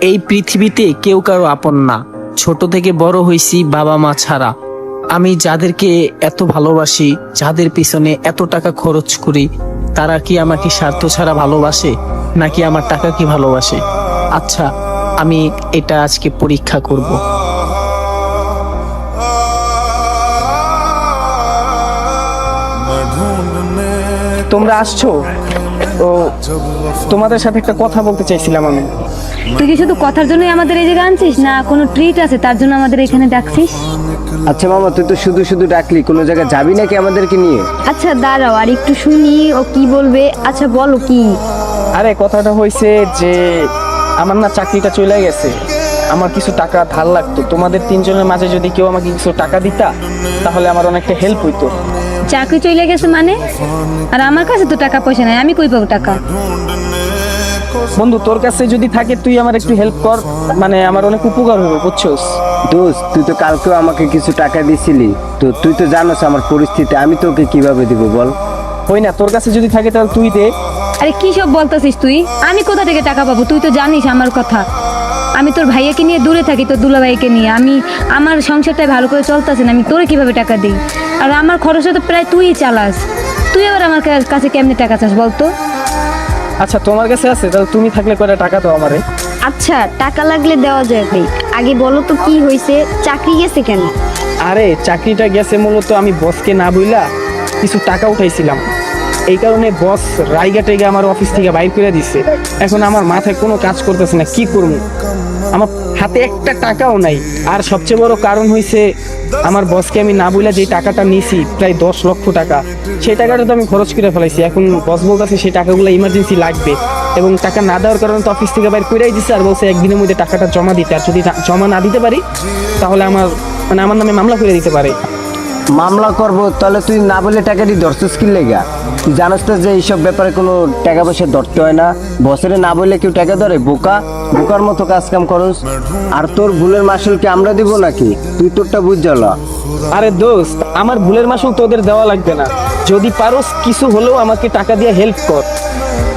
এই পৃথিবীতে কেউ কারো আপন না। ছোট থেকে বড় হইছি বাবা মা ছাড়া। আমি যাদেরকে এত ভালোবাসি, যাদের পিছনে এত টাকা খরচ করি, তারা কি আমাকে স্বার্থ ছাড়া ভালোবাসে, নাকি আমার টাকা কি ভালোবাসে? আচ্ছা, আমি এটা আজকে পরীক্ষা করব। তোমরা আসছো? তো তোমাদের সাথে একটা কথা বলতে চাইছিলাম আমি। তুই কি শুধু কথার জন্যই আমাদের এই জায়গায় আনছিস, না কোনো ট্রিট আছে তার জন্য আমাদের এখানে ডাকছিস? আচ্ছা মামা, তুই তো শুধু শুধু ডাকলি, কোনো জায়গায় যাবি নাকি আমাদেরকে নিয়ে? আচ্ছা দাঁড়াও আর একটু শুনি ও কি বলবে। আচ্ছা বলো কি? আরে কথাটা হয়েছে যে আমার না চাকরিটা চলে গেছে। আমার কিছু টাকা ধার লাগতো। তোমাদের তিনজনের মাঝে যদি কেউ আমাকে কিছু টাকা দিতা তাহলে আমার অনেকটা হেল্প হইতো। চাকরি চলে গেছে মানে? আর আমার কাছে তো টাকা পয়সা নাই, আমি কই পাবো টাকা? বন্ধু, তোর কাছে যদি থাকে তুই আমার একটু হেল্প কর, মানে আমার অনেক উপকার হবে, বুঝছোস? দোস্ত, তুই তো কালকেও আমাকে কিছু টাকা দিছিলি, তো তুই তো জানোস আমার পরিস্থিতি, আমি তোকে কিভাবে দিব বল? হই না, তোর কাছে যদি থাকে তাহলে তুই দে। আরে কি সব বলতেছিস তুই? আমি কোথা থেকে টাকা পাবো? তুই তো জানিস আমার কথা, আমি তোর ভাইয়াকে নিয়ে দূরে থাকি, তোর দুলাভাইকে নিয়ে। আমার সংসারটা ভালো করে চলতেছে না, আমি তোরে কিভাবে টাকা দিই? আর আমার খরচটা তো প্রায় তুই চালাস। তুই আবার আমার কাছে কেমনে টাকা চাস বলতো? আচ্ছা, তোমার কাছে আছে, তাহলে তুমি থাকলে কয়টা টাকা দাও আমারে। আচ্ছা টাকা লাগলে দেওয়া যাবে, আগে বলো তো কি হয়েছে, চাকরি গেছে কেন? আরে চাকরিটা গেছে মূলত আমি বসকে না বইলা কিছু টাকা উঠাইছিলাম, এই কারণে বস রাইগা টাইগা আমার অফিস থেকে বাইর করে দিচ্ছে। এখন আমার মাথায় কোনো কাজ করতেছে না, কি করবো? আমার হাতে একটা টাকাও নাই। আর সবচেয়ে বড় কারণ হইছে আমার বসকে আমি না বইলা যে টাকাটা নিছি, প্রায় 10 লক্ষ টাকা, সেই টাকাটা তো আমি খরচ করে ফেলাইছি। এখন বস বলতেছে সেই টাকাগুলো ইমার্জেন্সি লাগবে, এবং টাকা না দেওয়ার কারণে তো অফিস থেকে বাইর করেই দিচ্ছে। আর বলছে একদিনের মধ্যে টাকাটা জমা দিতে, আর যদি জমা না দিতে পারি তাহলে আমার নামে মামলা করে দিতে পারে। মামলা করবো? তাহলে তুই না বলে টাকা দিয়ে ধরছিস কি লেগা? তুই জানোস তো যে এইসব ব্যাপারে কোনো টাকা পয়সা ধরতে হয় না। বছরে না বললে কেউ টাকা ধরে? বোকার মতো কাজ কাম করস। আর তোর ভুলের মাসুল কি আমরা দিব নাকি? তুই তোরটা বুঝ জ্বালা। আরে দোস্ত, আমার ভুলের মাসুল তোদের দেওয়া লাগবে না। যদি পারোস কিছু হলেও আমাকে টাকা দিয়ে হেল্প কর,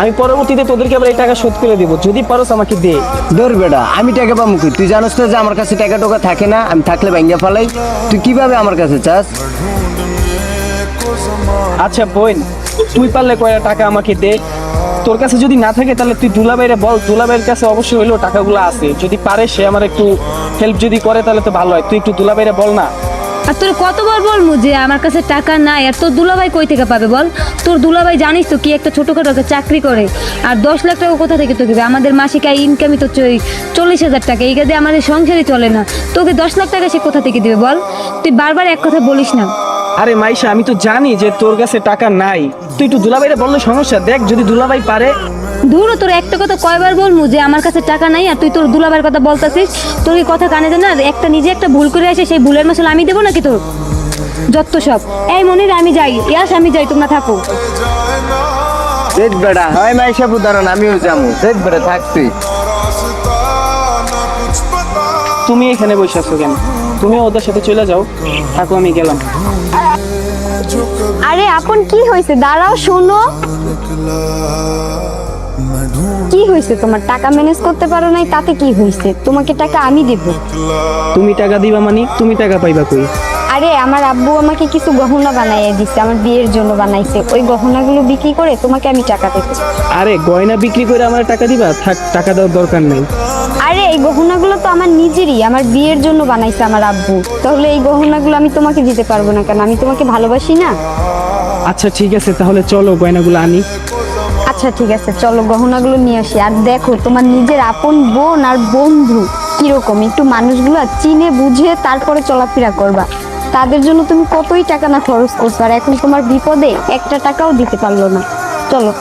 আমি পরবর্তীতে তোদেরকে আবার এই টাকা শোধ করে দেবো। যদি পারোস আমাকে দে। ধর বেটা, আমি টাকা পাবো কি? তুই জানোস তো যে আমার কাছে টাকা টোকা থাকে না, আমি থাকলে ব্যাঙ্গা ফালাই। তুই কিভাবে আমার কাছে চাস? আচ্ছা বোন, তুই পারলে কয়টা টাকা আমাকে দে। তোর কাছে যদি না থাকে তাহলে তুই দুলাভাইরে বল, দুলাভাইয়ের কাছে অবশ্যই হইলেও টাকাগুলো আছে। যদি পারে সে আমার একটু হেল্প যদি করে তাহলে তো ভালো হয়। তুই একটু দুলাভাইরে বল না। আর তোর কতবার বলবো যে আমার কাছে টাকা নাই? আর তোর দুলাভাই কই থেকে পাবে বল? তোর দুলাভাই জানিস তো কি একটা ছোটখাটো একটা চাকরি করে, আর 10 লাখ টাকা কোথা থেকে তোকে দেবে? আমাদের মাসিক আয় ইনকামই তো 40,000 টাকা, এই কাজে আমাদের সংসারই চলে না। তোকে 10 লাখ টাকা সে কোথা থেকে দিবে বল? তুই বারবার এক কথা বলিস না। আরে মাইশা, আমি তো জানি যে তোর কাছে টাকা নাই। তুই একটু দুলাভাইরে বললে সমস্যা, দেখ যদি দুলাভাই পারে। দূর, তোর একটা কথা কয়বার বলবো যে আমার কাছে টাকা নাই, আর তুই তোর দুলাভাইয়ের কথা বলতাছিস? তোর এই কথা কানে দেয় না? নিজে একটা ভুল করে আসে, সেই ভুলের মাসুল আমি দেবো নাকি তোর? যত সব। এই মনির, আমি যাই। ইয়াস, আমি যাই, তোমরা থাকো। দেখ বেটা, হয় মাইশা উদাহরণ, আমিও যাবো। দেখ বেটা, থাক তুই। তুমি এখানে বসে আছো কেন? তুমি ওদের সাথে চলে যাও, থাকো, আমি গেলাম। আরে আপন, কি হয়েছে? দাঁড়াও, শোনো। কি হয়েছে তোমার? টাকা ম্যানেজ করতে পারো নাই, তাতে কি হয়েছে? তোমাকে টাকা আমি দেব। তুমি টাকা দিবা মানে তুমি টাকা পাইবা কই? আরে আমার আব্বু আমাকে কিছু গহনা বানাইয়ে দিচ্ছে, আমার বিয়ের জন্য বানাইছে। ওই গহনাগুলো বিক্রি করে তোমাকে আমি টাকা দেবো। আরে গয়না বিক্রি করে আমার টাকা দিবা? থাক, টাকা দেওয়ার দরকার নেই। আরে এই গহনাগুলো তো আমার নিজেরই, আমার বিয়ের জন্য বানাইছে আমার আব্বু। তাহলে এই গহনাগুলো আমি তোমাকে দিতে পারবো না কেন? আমি তোমাকে ভালোবাসি না? আচ্ছা ঠিক আছে, তাহলে চলো গয়নাগুলো আনি। আচ্ছা ঠিক আছে, চলো গহনাগুলো নিয়ে আসি। আর দেখো, তোমার নিজের আপন বোন আর বন্ধু কিরকম, একটু মানুষগুলো চিনে বুঝে তারপরে চলাফেরা করবা। তাদের জন্য তুমি কতই টাকা না খরচ করছো, আর এখন তোমার বিপদে একটা টাকাও দিতে পারলো না। চলো।